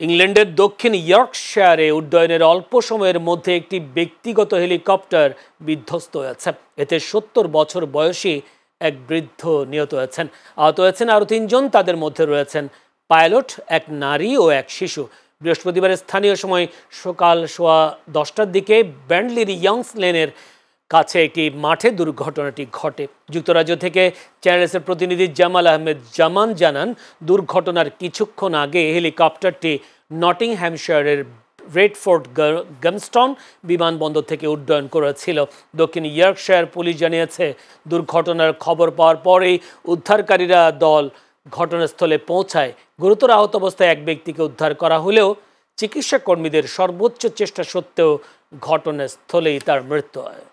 ইংল্যান্ডের দক্ষিণ ইয়র্কশায়ারে উড্ডয়নের অল্প সময়ের মধ্যে একটি ব্যক্তিগত হেলিকপ্টার বিধ্বস্ত হয়েছে। এতে ৭০ বছর বয়সী এক বৃদ্ধ নিহত হয়েছেন। আহত হয়েছেন আরও ৩ জন। তাদের মধ্যে রয়েছেন পাইলট, এক নারী ও এক শিশু। বৃহস্পতিবার স্থানীয় সময় সকাল 10:15টার দিকে ব্যান্ডলির ইয়ংস লেনের কাছে একটি মাঠে দুর্ঘটনাটি ঘটে। যুক্তরাজ্য থেকে চ্যানেলসের প্রতিনিধি জামাল আহমেদ জামান জানান, দুর্ঘটনার কিছুক্ষণ আগে হেলিকপ্টারটি নটিংহ্যামশায়ারের রেডফোর্ড গামস্টন বিমানবন্দর থেকে উড্ডয়ন করেছিল। দক্ষিণ ইয়র্কশায়ার পুলিশ জানিয়েছে, দুর্ঘটনার খবর পাওয়ার পরেই উদ্ধারকারীরা দল ঘটনাস্থলে পৌঁছায়। গুরুতর আহত অবস্থায় এক ব্যক্তিকে উদ্ধার করা হলেও চিকিৎসা কর্মীদের সর্বোচ্চ চেষ্টা সত্ত্বেও ঘটনাস্থলেই তার মৃত্যু হয়।